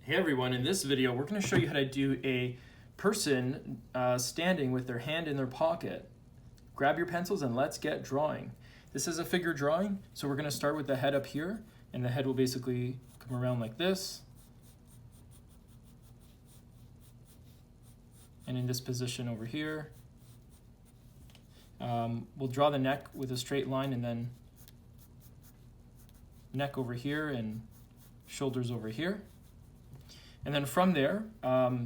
Hey everyone, in this video we're going to show you how to do a person standing with their hand in their pocket. Grab your pencils and let's get drawing. This is a figure drawing, so we're going to start with the head up here, and the head will basically come around like this. And in this position over here, we'll draw the neck with a straight line, and then neck over here and shoulders over here. And then from there, I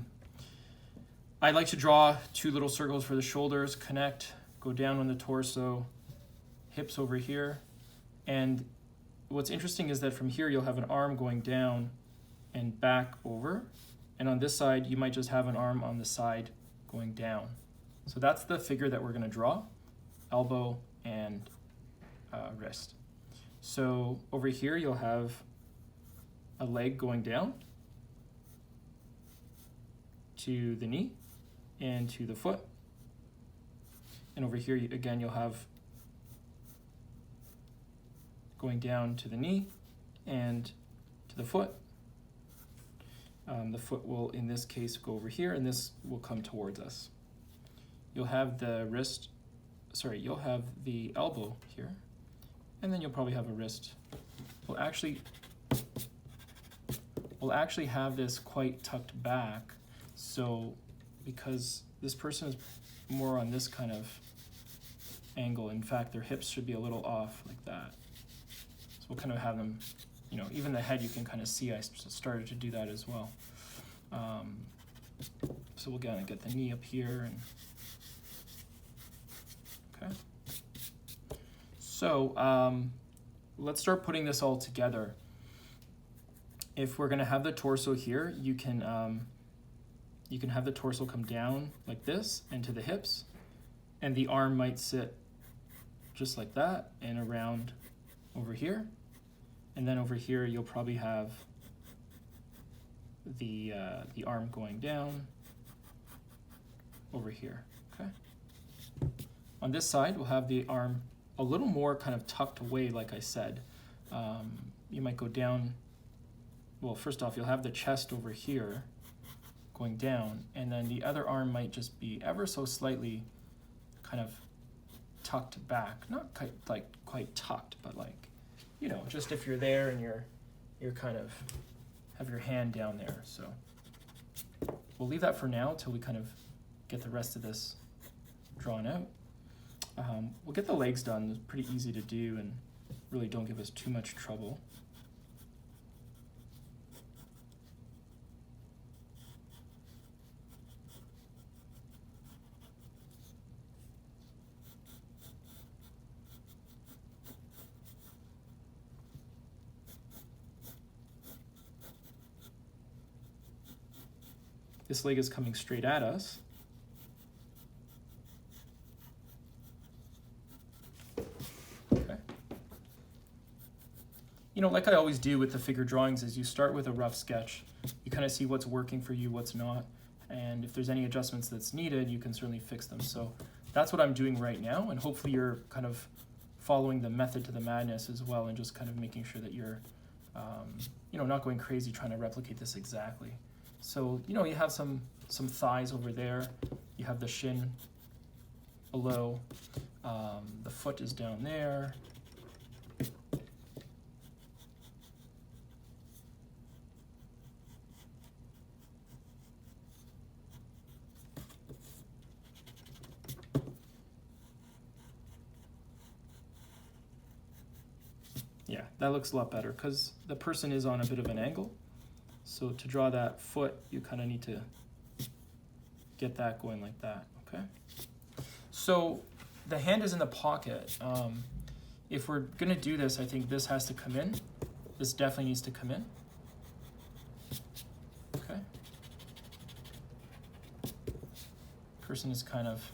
like to draw two little circles for the shoulders, connect, go down on the torso, hips over here. And what's interesting is that from here you'll have an arm going down and back over. And on this side, you might just have an arm on the side going down. So that's the figure that we're going to draw, elbow and wrist. So over here you'll have a leg going down to the knee and to the foot. And over here, again, you'll have going down to the knee and to the foot. The foot will, in this case, go over here, and this will come towards us. You'll have the wrist, you'll have the elbow here, and then you'll probably have a wrist. We'll actually have this quite tucked back. So because this person is more on this kind of angle, in fact, their hips should be a little off like that. So we'll kind of have them, even the head you can kind of see I started to do that as well. So we'll kind of get the knee up here. Okay. So let's start putting this all together. If we're going to have the torso here, you can have the torso come down like this and to the hips, and the arm might sit just like that and around over here. And then over here you'll probably have the arm going down over here, okay? On this side, we'll have the arm a little more kind of tucked away, like I said. You might go down, well, first off, you'll have the chest over here going down, and then the other arm might just be ever so slightly kind of tucked back. Not quite tucked, but just if you're there and you're kind of have your hand down there. So we'll leave that for now till we kind of get the rest of this drawn out. We'll get the legs done. It's pretty easy to do and really don't give us too much trouble. This leg is coming straight at us. Okay. Like I always do with the figure drawings, is you start with a rough sketch. You kind of see what's working for you, what's not, and if there's any adjustments that's needed, you can certainly fix them. So that's what I'm doing right now, and hopefully you're kind of following the method to the madness as well, and just kind of making sure that you're not going crazy trying to replicate this exactly. So, you have some thighs over there. You have the shin below. The foot is down there. Yeah, that looks a lot better because the person is on a bit of an angle. So to draw that foot, you kind of need to get that going like that, okay? So the hand is in the pocket. If we're gonna do this, I think this has to come in. This definitely needs to come in, okay? Person is kind of,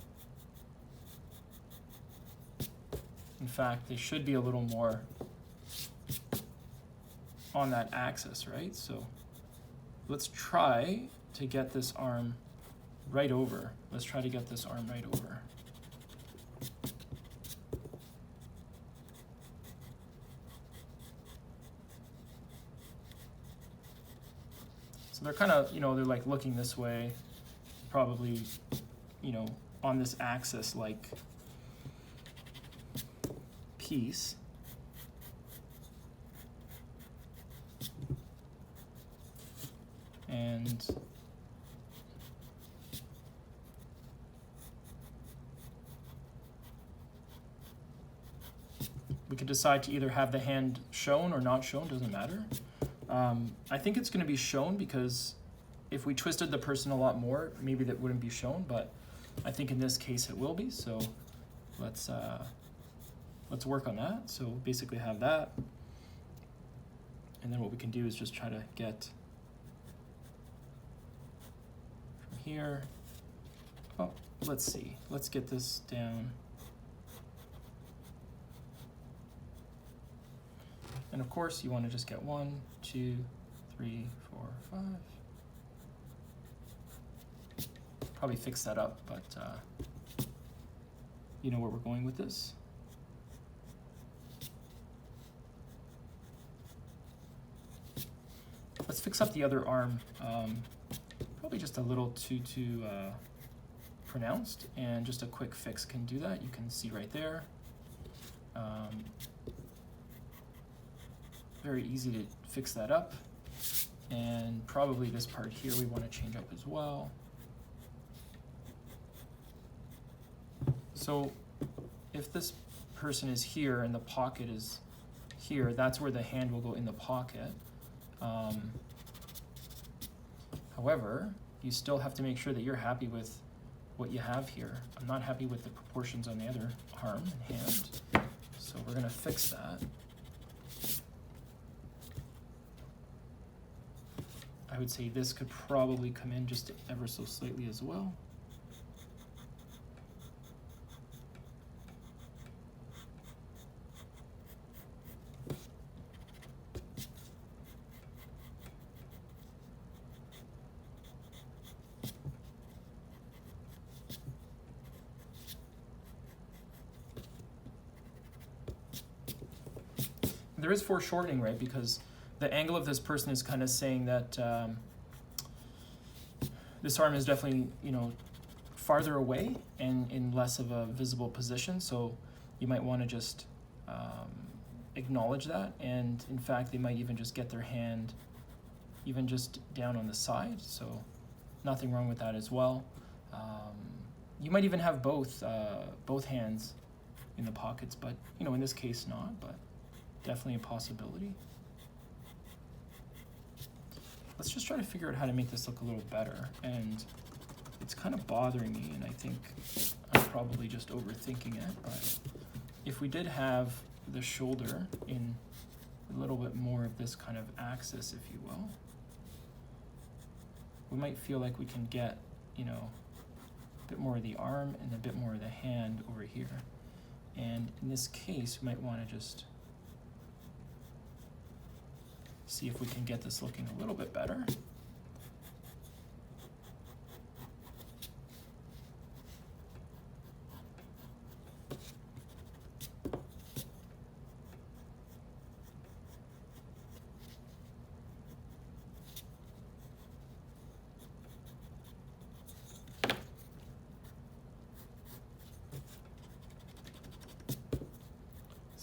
in fact, they should be a little more on that axis, right? So let's try to get this arm right over. Let's try to get this arm right over. So they're kind of, they're like looking this way, probably, on this axis like piece. And we could decide to either have the hand shown or not shown, doesn't matter. I think it's going to be shown because if we twisted the person a lot more, maybe that wouldn't be shown, but I think in this case it will be, so let's work on that. So basically have that, and then what we can do is just try to get from here. Oh, let's see. Let's get this down. And of course, you want to just get 1, 2, 3, 4, 5. Probably fix that up, but you know where we're going with this. Let's fix up the other arm. Probably just a little too pronounced, and just a quick fix can do that. You can see right there. Very easy to fix that up. And probably this part here we want to change up as well. So if this person is here and the pocket is here, that's where the hand will go in the pocket. However, you still have to make sure that you're happy with what you have here. I'm not happy with the proportions on the other arm and hand, so we're going to fix that. I would say this could probably come in just ever so slightly as well. There is foreshortening, right? Because the angle of this person is kind of saying that this arm is definitely, farther away and in less of a visible position. So you might want to just acknowledge that. And in fact, they might even just get their hand even just down on the side. So nothing wrong with that as well. You might even have both hands in the pockets, but in this case not, but definitely a possibility. Let's just try to figure out how to make this look a little better. And it's kind of bothering me, and I think I'm probably just overthinking it, but if we did have the shoulder in a little bit more of this kind of axis, if you will, we might feel like we can get, a bit more of the arm and a bit more of the hand over here. And in this case, we might want to just see if we can get this looking a little bit better.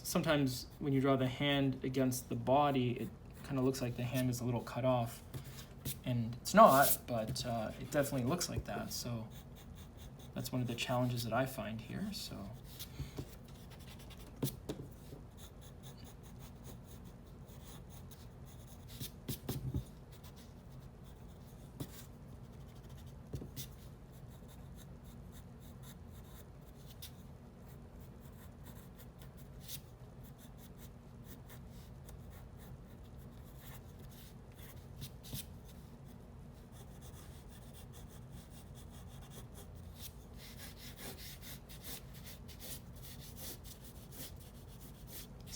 Sometimes when you draw the hand against the body, it kind of looks like the hand is a little cut off, and it's not, but it definitely looks like that. So that's one of the challenges that I find here. So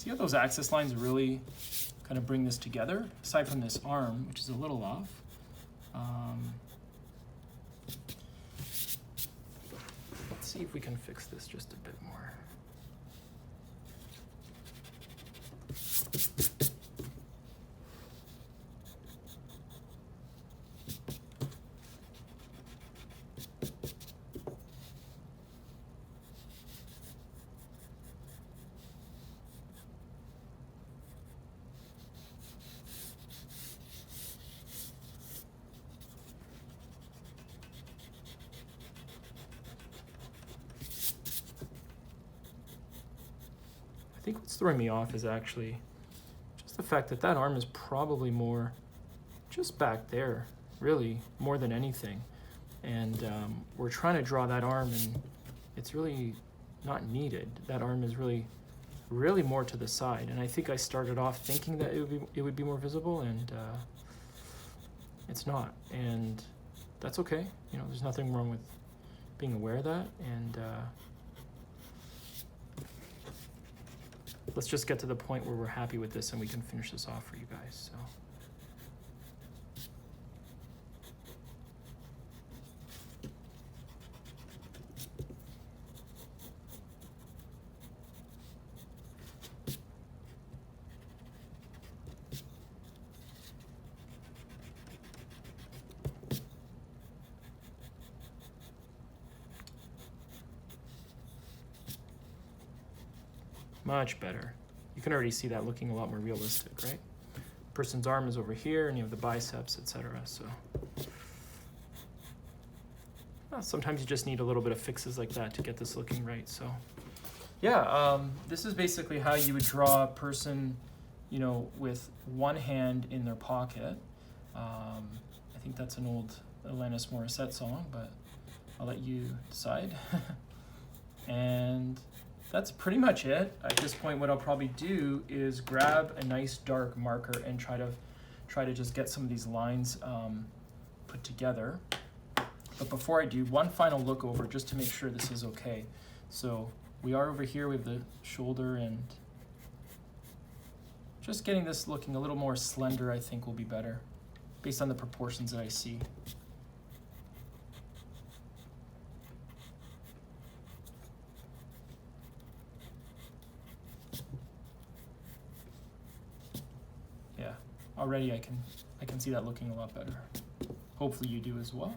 see how those axis lines really kind of bring this together, aside from this arm, which is a little off. Let's see if we can fix this just a bit more. I think what's throwing me off is actually just the fact that that arm is probably more just back there, really, more than anything. And we're trying to draw that arm, and it's really not needed. That arm is really more to the side. And I think I started off thinking that it would be more visible, and it's not. And that's okay. You know, there's nothing wrong with being aware of that. And let's just get to the point where we're happy with this and we can finish this off for you guys. So. Much better. You can already see that looking a lot more realistic, right? Person's arm is over here, and you have the biceps, etc. So well, sometimes you just need a little bit of fixes like that to get this looking right. So yeah, this is basically how you would draw a person, you know, with one hand in their pocket. I think that's an old Alanis Morissette song, but I'll let you decide. And that's pretty much it. At this point, what I'll probably do is grab a nice dark marker and try to just get some of these lines put together. But before I do, one final look over just to make sure this is okay. So we are over here, we have the shoulder, and just getting this looking a little more slender I think will be better based on the proportions that I see. Yeah, already I can see that looking a lot better. Hopefully you do as well.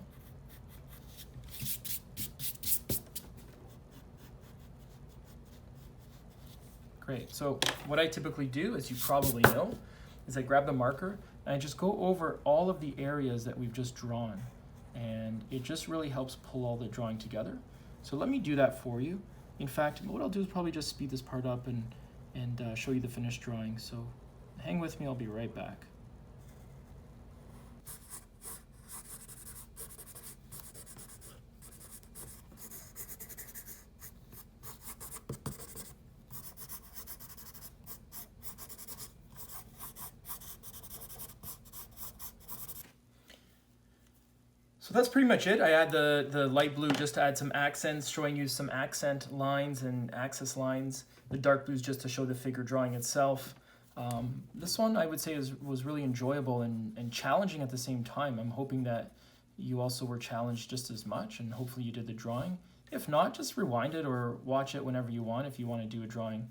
Great, so what I typically do, as you probably know, is I grab the marker and I just go over all of the areas that we've just drawn. And it just really helps pull all the drawing together. So let me do that for you. In fact, what I'll do is probably just speed this part up and show you the finished drawing. So hang with me, I'll be right back. So that's pretty much it. I add the light blue just to add some accents, showing you some accent lines and axis lines. The dark blue is just to show the figure drawing itself. This one I would say was really enjoyable and challenging at the same time. I'm hoping that you also were challenged just as much, and hopefully you did the drawing. If not, just rewind it or watch it whenever you want if you want to do a drawing.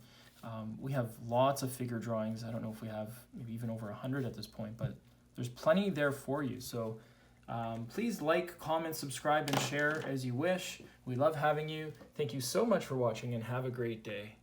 We have lots of figure drawings. I don't know if we have maybe even over 100 at this point, but there's plenty there for you. So please like, comment, subscribe, and share as you wish. We love having you. Thank you so much for watching, and have a great day.